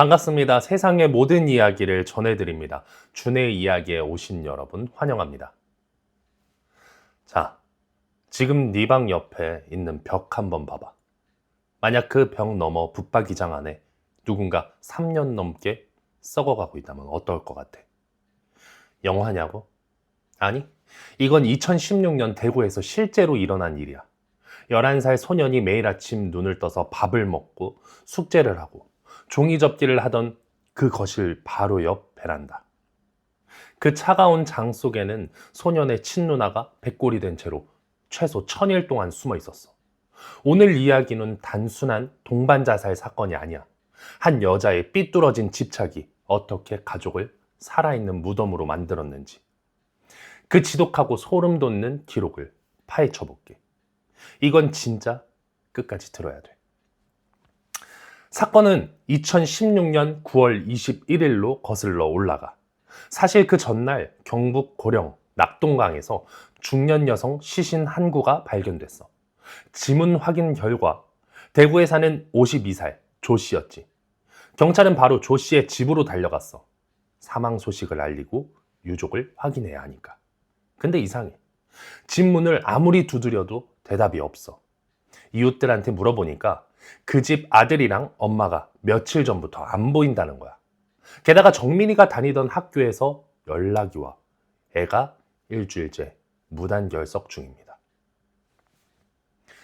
반갑습니다. 세상의 모든 이야기를 전해드립니다. 준의 이야기에 오신 여러분 환영합니다. 자, 지금 네 방 옆에 있는 벽 한번 봐봐. 만약 그 벽 너머 붙박이장 안에 누군가 3년 넘게 썩어가고 있다면 어떨 것 같아? 영화냐고? 아니, 이건 2016년 대구에서 실제로 일어난 일이야. 11살 소년이 매일 아침 눈을 떠서 밥을 먹고 숙제를 하고 종이 접기를 하던 그 거실 바로 옆 베란다. 그 차가운 장 속에는 소년의 친누나가 백골이 된 채로 최소 1000일 동안 숨어 있었어. 오늘 이야기는 단순한 동반자살 사건이 아니야. 한 여자의 삐뚤어진 집착이 어떻게 가족을 살아있는 무덤으로 만들었는지, 그 지독하고 소름 돋는 기록을 파헤쳐 볼게. 이건 진짜 끝까지 들어야 돼. 사건은 2016년 9월 21일로 거슬러 올라가. 사실 그 전날 경북 고령 낙동강에서 중년 여성 시신 한 구가 발견됐어. 지문 확인 결과 대구에 사는 52살 조 씨였지. 경찰은 바로 조 씨의 집으로 달려갔어. 사망 소식을 알리고 유족을 확인해야 하니까. 근데 이상해. 집 문을 아무리 두드려도 대답이 없어. 이웃들한테 물어보니까 그 집 아들이랑 엄마가 며칠 전부터 안 보인다는 거야. 게다가 정민이가 다니던 학교에서 연락이 와. 애가 일주일째 무단결석 중입니다.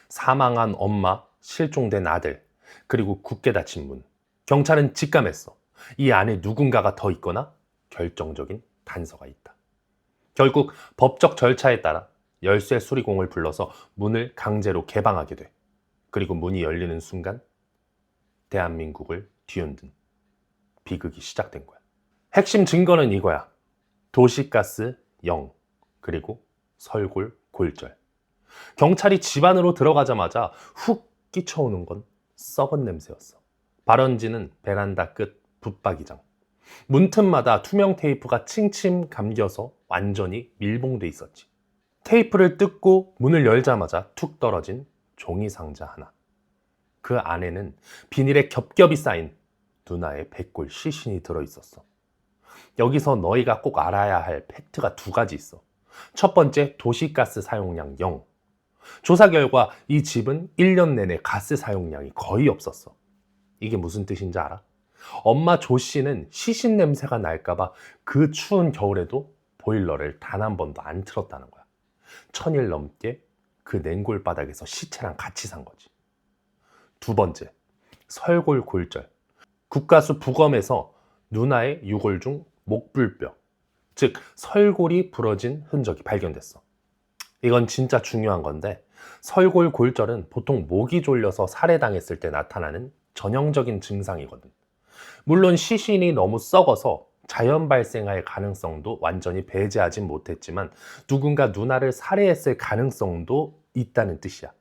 사망한 엄마, 실종된 아들, 그리고 굳게 닫힌 문. 경찰은 직감했어. 이 안에 누군가가 더 있거나 결정적인 단서가 있다. 결국 법적 절차에 따라 열쇠 수리공을 불러서 문을 강제로 개방하게 돼. 그리고 문이 열리는 순간 대한민국을 뒤흔든 비극이 시작된 거야. 핵심 증거는 이거야. 도시가스 0, 그리고 설골 골절. 경찰이 집 안으로 들어가자마자 훅 끼쳐오는 건 썩은 냄새였어. 발원지는 베란다 끝 붙박이장. 문틈마다 투명 테이프가 칭칭 감겨서 완전히 밀봉돼 있었지. 테이프를 뜯고 문을 열자마자 툭 떨어진 종이 상자 하나. 그 안에는 비닐에 겹겹이 쌓인 누나의 백골 시신이 들어있었어. 여기서 너희가 꼭 알아야 할 팩트가 두 가지 있어. 첫 번째, 도시가스 사용량 0. 조사 결과 이 집은 1년 내내 가스 사용량이 거의 없었어. 이게 무슨 뜻인지 알아? 엄마 조 씨는 시신 냄새가 날까봐 그 추운 겨울에도 보일러를 단 한 번도 안 틀었다는 거야. 1000일 넘게 그 냉골 바닥에서 시체랑 같이 산 거지. 두 번째, 설골 골절. 국가수 부검에서 누나의 유골 중 목불뼈, 즉 설골이 부러진 흔적이 발견됐어. 이건 진짜 중요한 건데, 설골 골절은 보통 목이 졸려서 살해당했을 때 나타나는 전형적인 증상이거든. 물론 시신이 너무 썩어서 자연 발생할 가능성도 완전히 배제하진 못했지만 누군가 누나를 살해했을 가능성도 있다는 뜻이야.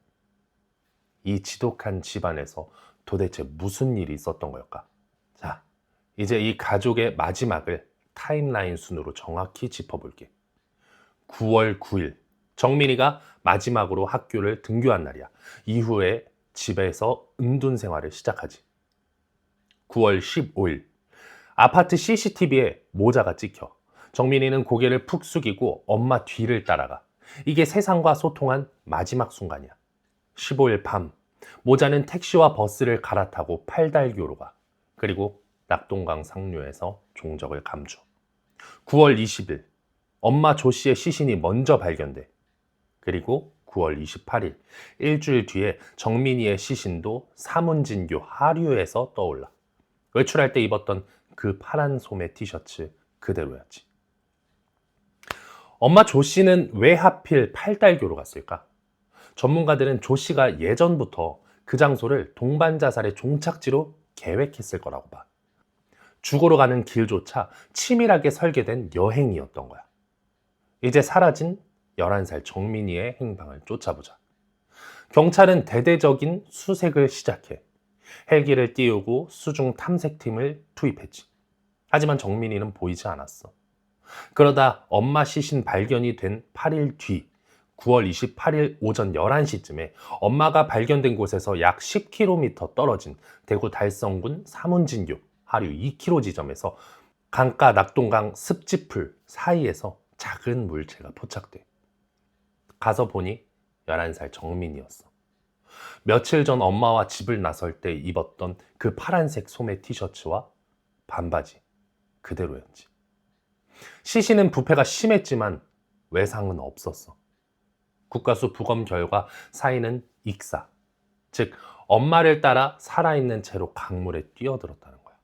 이 지독한 집안에서 도대체 무슨 일이 있었던 걸까? 자, 이제 이 가족의 마지막을 타임라인 순으로 정확히 짚어볼게. 9월 9일, 정민이가 마지막으로 학교를 등교한 날이야. 이후에 집에서 은둔 생활을 시작하지. 9월 15일, 아파트 CCTV에 모자가 찍혀. 정민이는 고개를 푹 숙이고 엄마 뒤를 따라가. 이게 세상과 소통한 마지막 순간이야. 15일 밤, 모자는 택시와 버스를 갈아타고 팔달교로 가. 그리고 낙동강 상류에서 종적을 감춰. 9월 20일, 엄마 조 씨의 시신이 먼저 발견돼. 그리고 9월 28일, 일주일 뒤에 정민이의 시신도 사문진교 하류에서 떠올라. 외출할 때 입었던 그 파란 소매 티셔츠 그대로였지. 엄마 조 씨는 왜 하필 팔달교로 갔을까? 전문가들은 조 씨가 예전부터 그 장소를 동반자살의 종착지로 계획했을 거라고 봐. 죽으러 가는 길조차 치밀하게 설계된 여행이었던 거야. 이제 사라진 11살 정민이의 행방을 쫓아보자. 경찰은 대대적인 수색을 시작해. 헬기를 띄우고 수중 탐색팀을 투입했지. 하지만 정민이는 보이지 않았어. 그러다 엄마 시신 발견이 된 8일 뒤 9월 28일 오전 11시쯤에 엄마가 발견된 곳에서 약 10km 떨어진 대구 달성군 사문진교, 하류 2km 지점에서 강가 낙동강 습지풀 사이에서 작은 물체가 포착돼. 가서 보니 11살 정민이었어. 며칠 전 엄마와 집을 나설 때 입었던 그 파란색 소매 티셔츠와 반바지 그대로였지. 시신은 부패가 심했지만 외상은 없었어. 국가수 부검 결과 사인은 익사, 즉 엄마를 따라 살아있는 채로 강물에 뛰어들었다는 거야.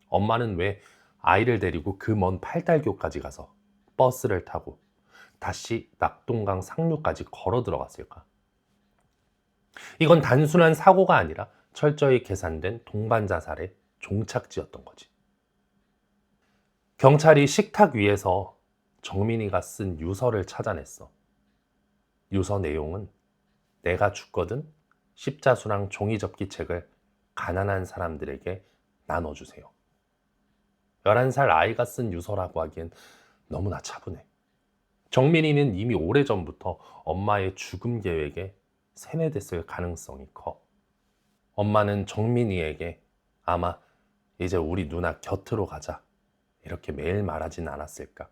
엄마는 왜 아이를 데리고 그 먼 팔달교까지 가서 버스를 타고 다시 낙동강 상류까지 걸어 들어갔을까? 이건 단순한 사고가 아니라 철저히 계산된 동반 자살의 종착지였던 거지. 경찰이 식탁 위에서 정민이가 쓴 유서를 찾아냈어. 유서 내용은 내가 죽거든 십자수랑 종이접기 책을 가난한 사람들에게 나눠주세요. 11살 아이가 쓴 유서라고 하기엔 너무나 차분해. 정민이는 이미 오래전부터 엄마의 죽음 계획에 세뇌됐을 가능성이 커. 엄마는 정민이에게 아마 이제 우리 누나 곁으로 가자 이렇게 매일 말하진 않았을까.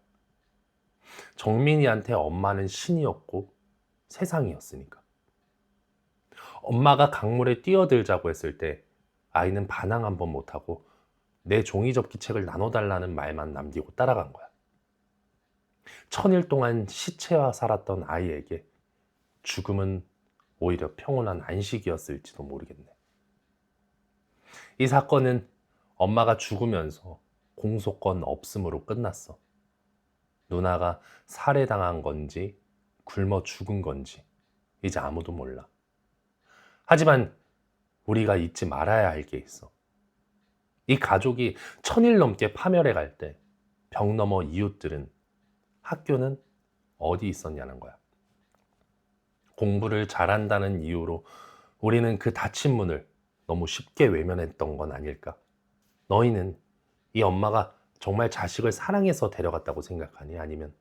정민이한테 엄마는 신이었고 세상이었으니까. 엄마가 강물에 뛰어들자고 했을 때 아이는 반항 한번 못하고 내 종이접기 책을 나눠달라는 말만 남기고 따라간 거야. 1000일 동안 시체와 살았던 아이에게 죽음은 오히려 평온한 안식이었을지도 모르겠네. 이 사건은 엄마가 죽으면서 공소권 없음으로 끝났어. 누나가 살해당한 건지 굶어 죽은 건지 이제 아무도 몰라. 하지만 우리가 잊지 말아야 할 게 있어. 이 가족이 1000일 넘게 파멸해 갈 때 벽 너머 이웃들은 학교는 어디 있었냐는 거야. 공부를 잘한다는 이유로 우리는 그 닫힌 문을 너무 쉽게 외면했던 건 아닐까? 너희는 이 엄마가 정말 자식을 사랑해서 데려갔다고 생각하니? 아니면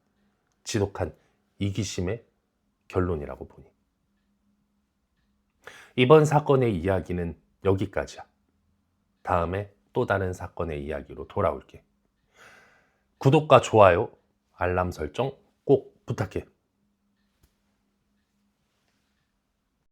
지독한 이기심의 결론이라고 보니? 이번 사건의 이야기는 여기까지야. 다음에 또 다른 사건의 이야기로 돌아올게. 구독과 좋아요, 알람 설정 꼭 부탁해.